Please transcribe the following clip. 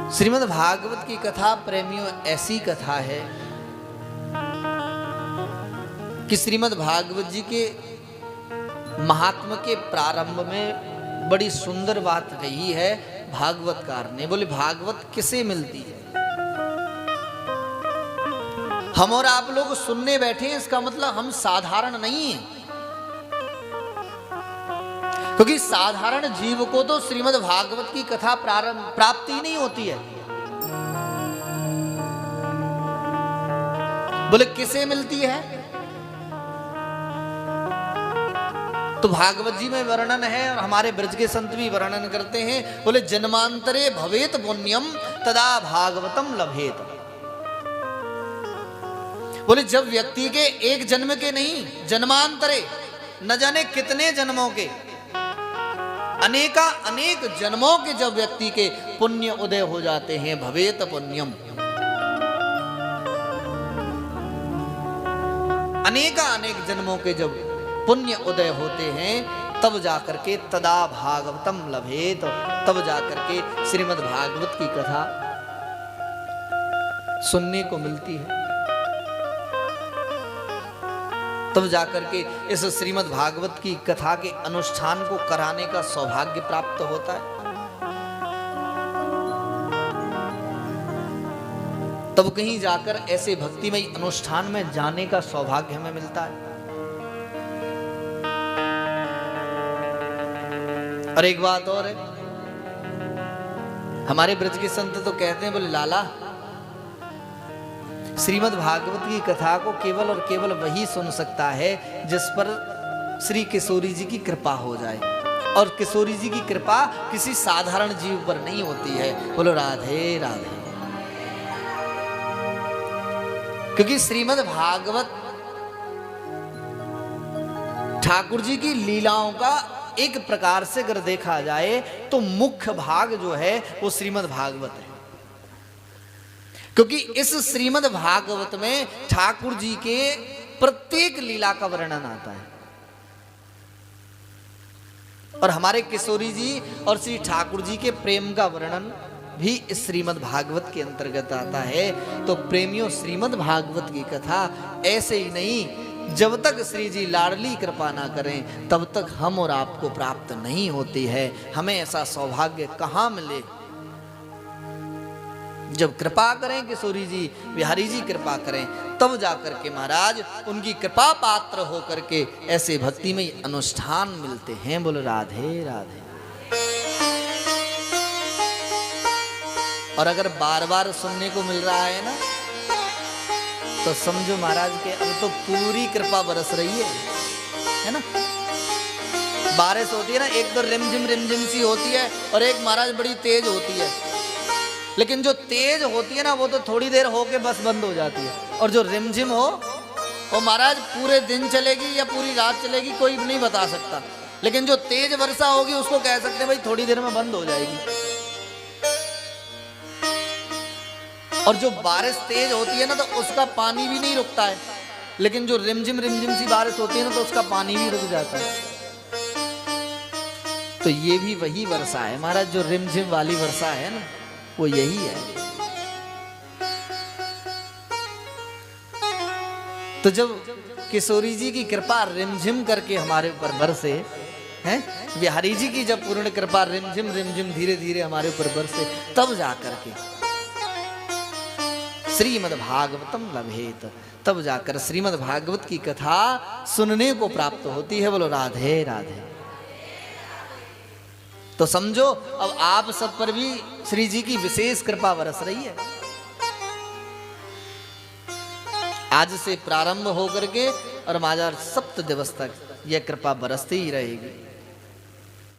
श्रीमद् भागवत की कथा प्रेमियों ऐसी कथा है कि श्रीमद् भागवत जी के महात्म के प्रारंभ में बड़ी सुंदर बात कही है भागवतकार ने। बोले भागवत किसे मिलती है? हम और आप लोग सुनने बैठे हैं, इसका मतलब हम साधारण नहीं हैं, क्योंकि साधारण जीव को तो श्रीमद् भागवत की कथा प्राप्ति नहीं होती है। बोले किसे मिलती है? तो भागवत जी में वर्णन है और हमारे ब्रज के संत भी वर्णन करते हैं। बोले जन्मांतरे भवेत पुण्यम तदा भागवतम लभेत। बोले जब व्यक्ति के एक जन्म के नहीं, जन्मांतरे न जाने कितने जन्मों के, अनेक जन्मों के जब व्यक्ति के पुण्य उदय हो जाते हैं, भवेत पुण्यम, अनेक जन्मों के जब पुण्य उदय होते हैं, तब जाकर के तदा भागवतम लभेत, तब जाकर के श्रीमद् भागवत की कथा सुनने को मिलती है, तब जाकर के इस श्रीमद् भागवत की कथा के अनुष्ठान को कराने का सौभाग्य प्राप्त होता है। तब कहीं जाकर ऐसे भक्तिमय अनुष्ठान में जाने का सौभाग्य हमें मिलता है। और एक बात और है, हमारे ब्रज के संत तो कहते हैं, बोले लाला श्रीमद् भागवत की कथा को केवल और केवल वही सुन सकता है जिस पर श्री किशोरी जी की कृपा हो जाए, और किशोरी जी की कृपा किसी साधारण जीव पर नहीं होती है। बोलो राधे राधे। क्योंकि श्रीमद् भागवत ठाकुर जी की लीलाओं का एक प्रकार से अगर देखा जाए तो मुख्य भाग जो है वो श्रीमद् भागवत है, क्योंकि इस श्रीमद् भागवत में ठाकुर जी के प्रत्येक लीला का वर्णन आता है। और हमारे किशोरी जी और श्री ठाकुर जी के प्रेम का वर्णन भी इस श्रीमद् भागवत के अंतर्गत आता है। तो प्रेमियों, श्रीमद् भागवत की कथा ऐसे ही नहीं, जब तक श्री जी लाडली कृपा ना करें तब तक हम और आपको प्राप्त नहीं होती है। हमें ऐसा सौभाग्य कहाँ मिले? जब कृपा करें किशोरी जी, बिहारी जी कृपा करें, तब जाकर के महाराज उनकी कृपा पात्र होकर के ऐसे भक्ति में अनुष्ठान मिलते हैं। बोलो राधे राधे। और अगर बार बार सुनने को मिल रहा है ना, तो समझो महाराज के अब तो पूरी कृपा बरस रही है ना। बारिश होती है ना, एक तो रिमझिम सी होती है और एक महाराज बड़ी तेज होती है। लेकिन जो तेज होती है ना वो तो थोड़ी देर होके बस बंद हो जाती है, और जो रिमझिम हो वो महाराज पूरे दिन चलेगी या पूरी रात चलेगी, कोई नहीं बता सकता। लेकिन जो तेज वर्षा होगी उसको कह सकते हैं भाई थोड़ी देर में बंद हो जाएगी। और जो बारिश तेज होती है ना तो उसका पानी भी नहीं रुकता है, लेकिन जो रिमझिम सी बारिश होती है ना तो उसका पानी भी रुक जाता है। तो ये भी वही वर्षा है महाराज, जो रिमझिम वाली वर्षा है ना वो यही है। तो जब किशोरी जी की कृपा रिमझिम करके हमारे ऊपर बरसे हैं, बिहारी जी की जब पूर्ण कृपा रिमझिम धीरे धीरे हमारे ऊपर बरसे, तब जाकर के श्रीमद् भागवतम लभेत, तब जाकर श्रीमद् भागवत की कथा सुनने को प्राप्त होती है। बोलो राधे राधे। तो समझो अब आप सब पर भी श्री जी की विशेष कृपा बरस रही है। आज से प्रारंभ होकर के और माजार सप्त दिवस तक यह कृपा बरसती ही रहेगी।